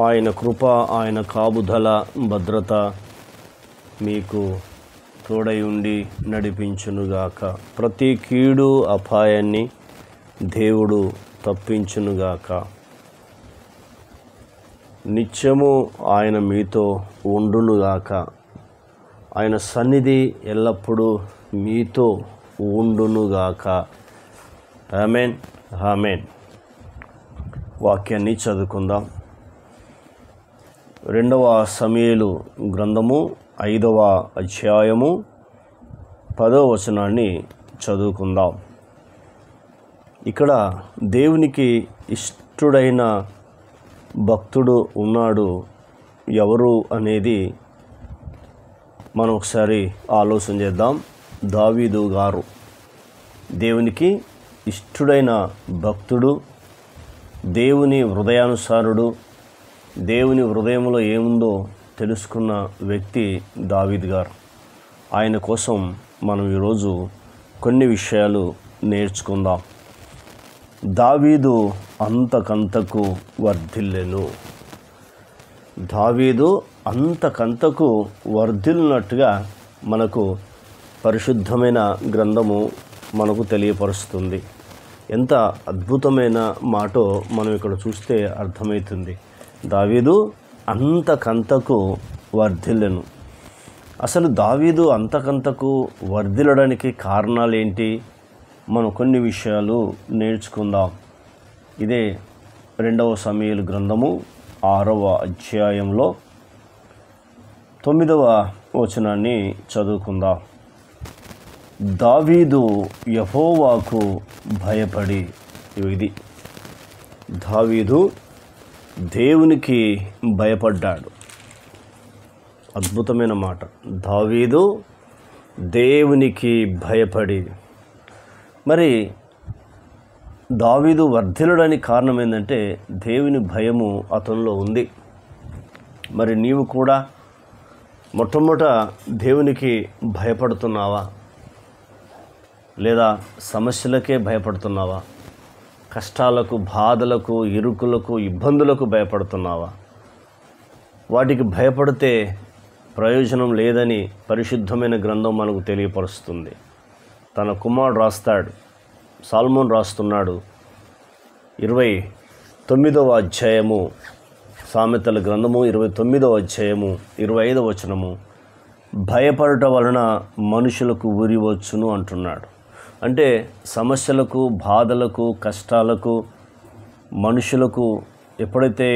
ఆయన కృప, ఆయన కాపుదల, భద్రత మీకు తోడై ఉండి నడిపించునుగాక. ప్రతి కీడు అపాయాన్ని దేవుడు తప్పించునుగాక. నిత్యము ఆయన మీతో ఉండునుగాక. ఆయన సన్నిధి ఎల్లప్పుడూ మీతో ఉండునుగాక. ఆమేన్, ఆమేన్. వాక్యాన్ని చదువుకుందాం. 2వ సమూయేలు గ్రంథము 5వ అధ్యాయము 10వ వచనాన్ని చదువుకుందాం. ఇక్కడ దేవునికి ఇష్టుడైన భక్తుడు ఉన్నాడు. ఎవరు అనేది మనం ఒకసారి ఆలోచన చేద్దాం. దావీదు గారు దేవునికి ఇష్టుడైన భక్తుడు, దేవుని హృదయానుసారుడు, దేవుని హృదయంలో ఏముందో తెలుసుకున్న వ్యక్తి దావీదు గారు. ఆయన కోసం మనం ఈరోజు కొన్ని విషయాలు నేర్చుకుందాం. దావీదు అంతకంతకు వర్ధిల్లెను. దావీదు అంతకంతకు వర్ధిల్లినట్టుగా మనకు పరిశుద్ధమైన గ్రంథము మనకు తెలియపరుస్తుంది. ఎంత అద్భుతమైన మాటో మనం ఇక్కడ చూస్తే అర్థమవుతుంది. దావీదు అంతకంతకు వర్ధిల్లెను. అసలు దావీదు అంతకంతకు వర్ధిల్లడానికి కారణాలు ఏంటి? మనం కొన్ని విషయాలు నేర్చుకుందాం. ఇదే 2వ సమూయేలు గ్రంథము 6వ అధ్యాయంలో 9వ వచనాన్ని చదువుకుందాం. దావీదు యెహోవాకు భయపడి, ఇది దావీదు దేవునికి భయపడ్డాడు. అద్భుతమైన మాట. దావీదు దేవునికి భయపడి. మరి దావీదు వర్ధిల్లడానికి కారణం ఏంటంటే దేవుని భయము అతనిలో ఉంది. మరి నీవు కూడా మొట్టమొదట దేవునికి భయపడుతున్నావా? లేదా సమస్యలకే భయపడుతున్నావా? కష్టాలకు, బాధలకు, ఇరుకులకు, ఇబ్బందులకు భయపడుతున్నావా? వాటికి భయపడితే ప్రయోజనం లేదని పరిశుద్ధమైన గ్రంథం మనకు తెలియపరుస్తుంది. తన కుమారుడు రాస్తాడు, సాల్మోన్ రాస్తున్నాడు. 29వ అధ్యాయము, సామెతల గ్రంథము 29వ అధ్యాయము 25వ వచనము, భయపడటం వలన మనుషులకు ఉరి వచ్చును అంటున్నాడు. అంటే సమస్యలకు, బాధలకు, కష్టాలకు, మనుషులకు ఎప్పుడైతే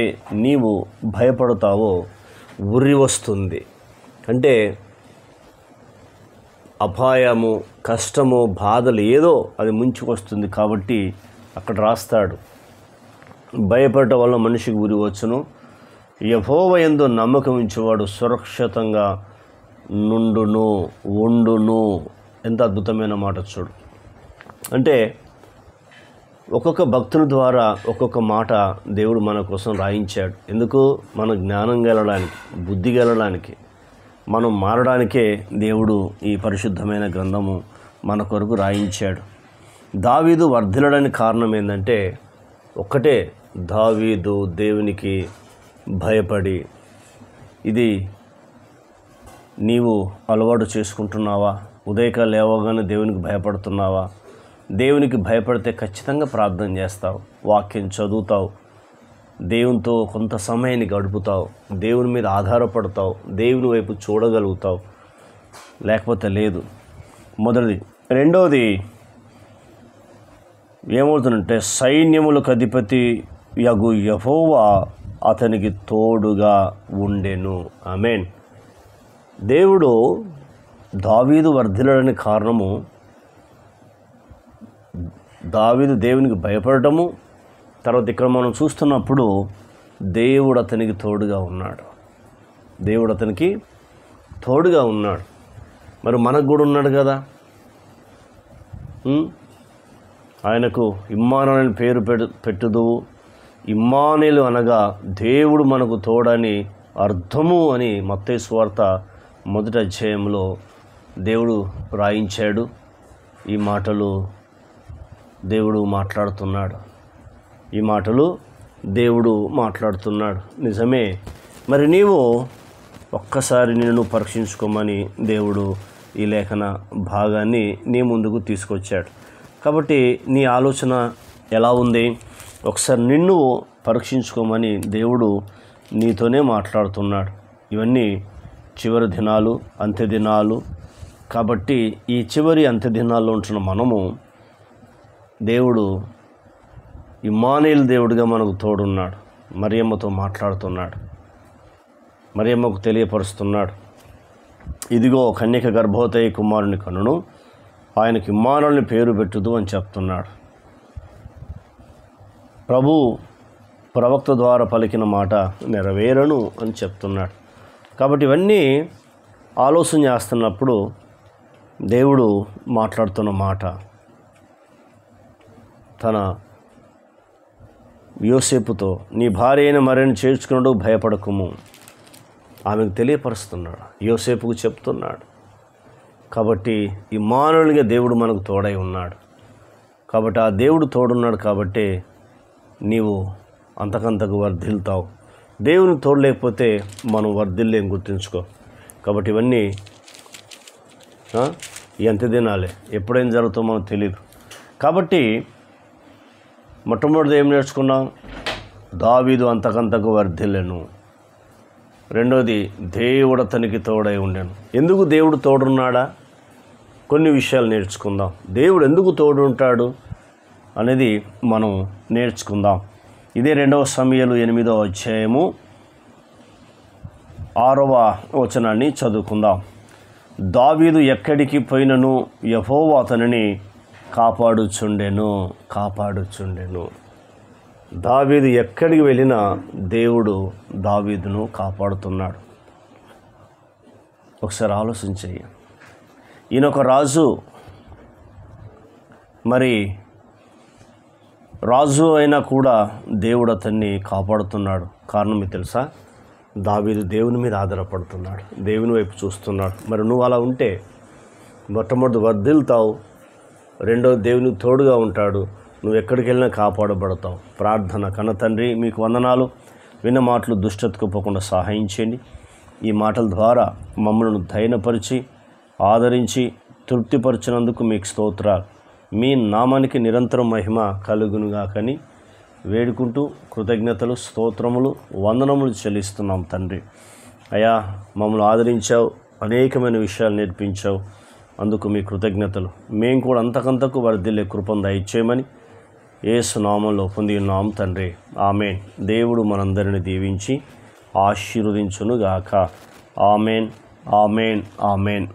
నీవు భయపడతావో ఉరి వస్తుంది. అంటే అపాయము, కష్టము, బాధలు ఏదో అది ముంచుకొస్తుంది. కాబట్టి అక్కడ రాస్తాడు, భయపడటం వల్ల మనిషికి ఉరి వచ్చును, యెహోవా యందు నమ్మకం ఉంచేవాడు సురక్షితంగా నుండును, ఉండును. ఎంత అద్భుతమైన మాట చూడు. అంటే ఒక్కొక్క భక్తుని ద్వారా ఒక్కొక్క మాట దేవుడు మన కోసం రాయించాడు. ఎందుకు? మన జ్ఞానం గెలడానికి, బుద్ధి గెలడానికి, మనం మారడానికే దేవుడు ఈ పరిశుద్ధమైన గ్రంథము మన కొరకు రాయించాడు. దావీదు వర్ధిల్లడానికి కారణం ఏంటంటే ఒక్కటే, దావీదు దేవునికి భయపడి. ఇది నీవు అలవాటు చేసుకుంటున్నావా? ఉదయకాలం లేవగానే దేవునికి భయపడుతున్నావా? దేవునికి భయపడితే ఖచ్చితంగా ప్రార్థన చేస్తావు, వాక్యం చదువుతావు, దేవునితో కొంత సమయాన్ని గడుపుతావు, దేవుని మీద ఆధారపడతావు, దేవుని వైపు చూడగలుగుతావు. లేకపోతే లేదు. మొదటిది. రెండవది ఏమవుతుందంటే సైన్యములకు అధిపతి యగు యెహోవా అతనికి తోడుగా ఉండెను. ఆమేన్. దేవుడు దావీదు వర్ధిల్లడానికి కారణము దావీదు దేవునికి భయపడటము. తర్వాత ఇక్కడ మనం చూస్తున్నప్పుడు దేవుడు అతనికి తోడుగా ఉన్నాడు. దేవుడు అతనికి తోడుగా ఉన్నాడు. మరి మనకు కూడా ఉన్నాడు కదా. ఆయనకు ఇమ్మానుయేలు అని పేరు పెట్టుదువు. ఇమ్మానుయేలు అనగా దేవుడు మనకు తోడని అర్థము అని మత్తయి సువార్త 1వ అధ్యాయంలో దేవుడు రాయించాడు. ఈ మాటలు దేవుడు మాట్లాడుతున్నాడు. ఈ మాటలు దేవుడు మాట్లాడుతున్నాడు. నిజమే, మరి నీవు ఒక్కసారి నిన్ను పరీక్షించుకోమని దేవుడు ఈ లేఖన భాగాన్ని నీ ముందుకు తీసుకొచ్చాడు. కాబట్టి నీ ఆలోచన ఎలా ఉంది? ఒకసారి నిన్ను పరీక్షించుకోమని దేవుడు నీతోనే మాట్లాడుతున్నాడు. ఇవన్నీ చివరి దినాలు, అంత్య దినాలు. కాబట్టి ఈ చివరి అంత్య దినాల్లో ఉంటున్న మనము దేవుడు ఇమ్మానుయేలు దేవుడిగా మనకు తోడున్నాడు. మరియమ్మతో మాట్లాడుతున్నాడు, మరియమ్మకు తెలియపరుస్తున్నాడు. ఇదిగో కన్యక గర్భవతి కుమారుని కనును, ఆయనకి ఇమ్మానుయేలుని పేరు పెట్టుదు అని చెప్తున్నాడు. ప్రభు ప్రవక్త ద్వారా పలికిన మాట నెరవేరను అని చెప్తున్నాడు. కాబట్టి ఇవన్నీ ఆలోచన చేస్తున్నప్పుడు దేవుడు మాట్లాడుతున్న మాట తన యోసేపుతో, నీ భార్య అయిన మరియను చేర్చుకున్నాడు, భయపడకుము, ఆమెకు తెలియపరుస్తున్నాడు, యోసేపుకు చెప్తున్నాడు. కాబట్టి ఇమ్మానుయేలుగా దేవుడు మనకు తోడై ఉన్నాడు. కాబట్టి ఆ దేవుడు తోడున్నాడు కాబట్టి నీవు అంతకంతకు వర్ధిల్తావు. దేవుని తోడు లేకపోతే మనం వర్ధిల్లేం, గుర్తుంచుకో. కాబట్టి ఇవన్నీ ఎంత దినాలే, ఎప్పుడేం జరుగుతుందో మనకు తెలియదు. కాబట్టి మొట్టమొదటి ఏం నేర్చుకున్నాం? దావీదు అంతకంతకు వర్ధిల్లెను. రెండోది, దేవుడు అతనికి తోడై ఉండెను. ఎందుకు దేవుడు తోడున్నాడా? కొన్ని విషయాలు నేర్చుకుందాం. దేవుడు ఎందుకు తోడు ఉంటాడు అనేది మనం నేర్చుకుందాం. ఇదే 2 సమూయేలు 8వ అధ్యాయము 6వ వచనాన్ని చదువుకుందాం. దావీదు ఎక్కడికి పోయినను యెహోవా అతనిని కాపాడుచుండెను. దావీదు ఎక్కడికి వెళ్ళినా దేవుడు దావీదును కాపాడుతున్నాడు. ఒకసారి ఆలోచించి, ఈయనొక రాజు, మరి రాజు అయినా కూడా దేవుడు అతన్ని కాపాడుతున్నాడు. కారణం మీకు తెలుసా? దావీదు దేవుని మీద ఆధారపడుతున్నాడు, దేవుని వైపు చూస్తున్నాడు. మరి నువ్వు అలా ఉంటే మొట్టమొదటి వర్ధిల్తావు, రెండోది దేవునికి తోడుగా ఉంటాడు, నువ్వు ఎక్కడికి వెళ్ళినా కాపాడబడతావు. ప్రార్థన. కన్న తండ్రి, మీకు వందనాలు. విన్న మాటలు దుష్టతకు పోకుండా సహాయం చేయండి. ఈ మాటల ద్వారా మమ్మల్ని ధైర్యపరిచి ఆదరించి తృప్తిపరిచినందుకు మీకు స్తోత్రాలు. మీ నామానికి నిరంతరం మహిమ కలుగునుగాకని వేడుకుంటూ కృతజ్ఞతలు, స్తోత్రములు, వందనములు చెల్లిస్తున్నాం తండ్రి. అయా, మమ్మల్ని ఆదరించావు, అనేకమైన విషయాలు నేర్పించావు, అందుకు మీ కృతజ్ఞతలు. మేము కూడా అంతకంతకు వర్ధిల్లే కృపను దయచేయమని యేసు నామంలో పొంది ఉన్నాం తండ్రి. ఆమెన్. దేవుడు మనందరిని దీవించి ఆశీర్వదించునుగాక. Amen, amen, amen.